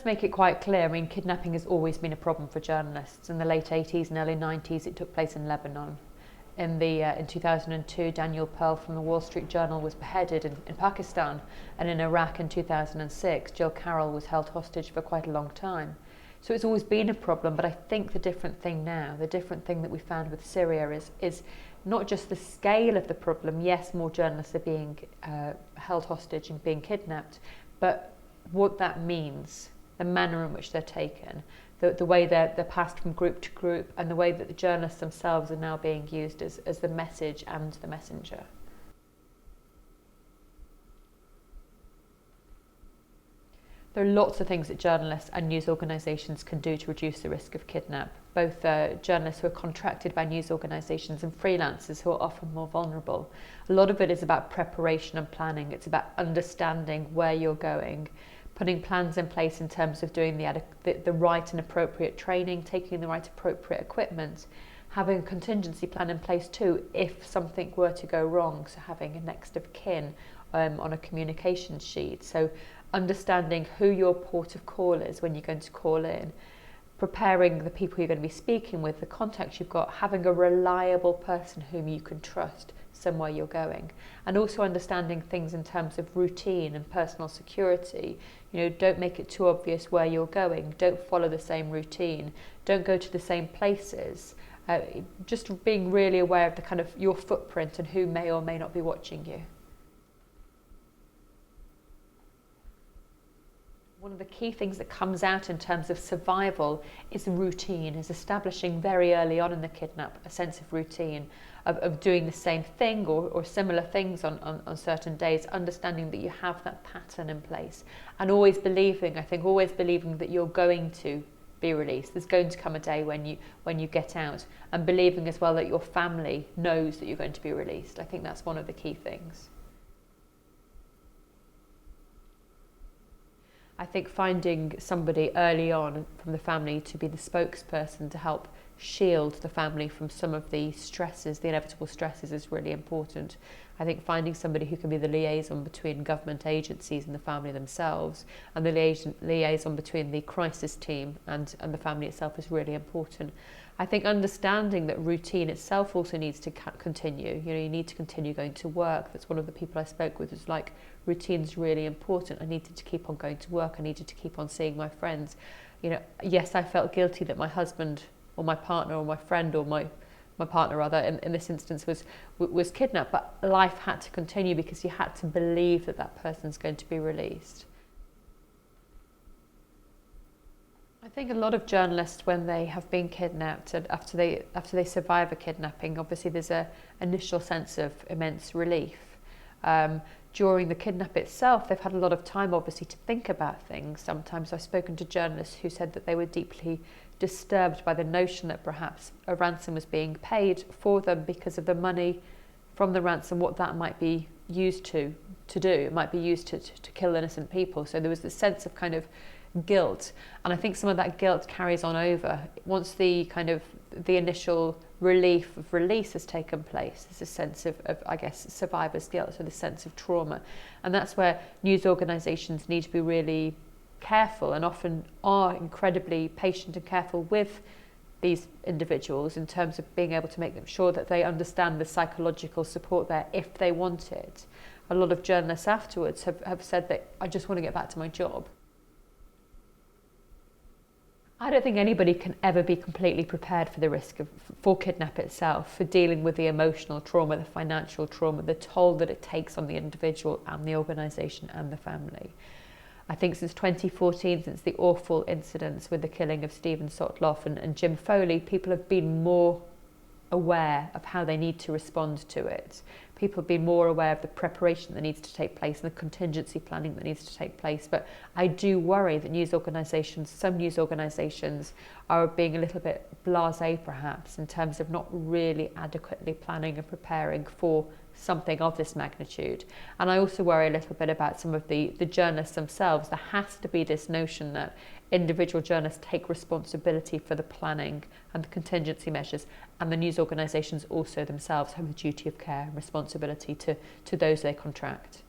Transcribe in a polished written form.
let's make it quite clear. I mean, kidnapping has always been a problem for journalists. In the late 80s and early 90s, it took place in Lebanon. In 2002, Daniel Pearl from the Wall Street Journal was beheaded in Pakistan, and in Iraq in 2006, Jill Carroll was held hostage for quite a long time. So it's always been a problem, but I think the different thing now, the different thing that we found with Syria is not just the scale of the problem. Yes, more journalists are being held hostage and being kidnapped, but what that means, the manner in which they're taken, the way they're passed from group to group, and the way that the journalists themselves are now being used as the message and the messenger. There are lots of things that journalists and news organisations can do to reduce the risk of kidnap. Both journalists who are contracted by news organisations and freelancers who are often more vulnerable. A lot of it is about preparation and planning. It's about understanding where you're going, putting plans in place in terms of doing the right and appropriate training, taking the right appropriate equipment, having a contingency plan in place too if something were to go wrong, so having a next of kin on a communication sheet. So understanding who your port of call is when you're going to call in, preparing the people you're going to be speaking with, the contacts you've got, having a reliable person whom you can trust somewhere you're going, and also understanding things in terms of routine and personal security. You know, don't make it too obvious where you're going, don't follow the same routine, don't go to the same places. Just being really aware of the kind of your footprint and who may or may not be watching you. One of the key things that comes out in terms of survival is routine, is establishing very early on in the kidnap a sense of routine, of doing the same thing or similar things on certain days, understanding that you have that pattern in place, and always believing that you're going to be released. There's going to come a day when you get out, and believing as well that your family knows that you're going to be released. I think that's one of the key things. I think finding somebody early on from the family to be the spokesperson to help shield the family from some of the stresses, the inevitable stresses, is really important. I think finding somebody who can be the liaison between government agencies and the family themselves, and the liaison between the crisis team and the family itself, is really important. I think understanding that routine itself also needs to continue. You know, you need to continue going to work. That's one of the people I spoke with was like, routine's really important. I needed to keep on going to work. I needed to keep on seeing my friends. You know, yes, I felt guilty that my husband or my partner or my friend or my partner rather in this instance was kidnapped, but life had to continue because you had to believe that that person's going to be released. I think a lot of journalists, when they have been kidnapped and after they survive a kidnapping, obviously there's a initial sense of immense relief. During the kidnap itself, they've had a lot of time obviously to think about things. Sometimes I've spoken to journalists who said that they were deeply disturbed by the notion that perhaps a ransom was being paid for them because of the money from the ransom, what that might be used to do. It might be used to kill innocent people. So there was this sense of kind of guilt, and I think some of that guilt carries on over once the initial relief of release has taken place. There's a sense of I guess survivor's guilt, so the sense of trauma, and that's where news organisations need to be really careful, and often are incredibly patient and careful with these individuals in terms of being able to make them sure that they understand the psychological support there if they want it. A lot of journalists afterwards have said that I just want to get back to my job. I don't think anybody can ever be completely prepared for the risk for kidnap itself, for dealing with the emotional trauma, the financial trauma, the toll that it takes on the individual and the organisation and the family. I think since 2014, since the awful incidents with the killing of Stephen Sotloff and Jim Foley, people have been more aware of how they need to respond to it. People have been more aware of the preparation that needs to take place and the contingency planning that needs to take place. But I do worry that some news organisations are being a little bit blasé perhaps in terms of not really adequately planning and preparing for something of this magnitude. And I also worry a little bit about some of the journalists themselves. There has to be this notion that individual journalists take responsibility for the planning and the contingency measures, and the news organisations also themselves have a duty of care and responsibility to those they contract.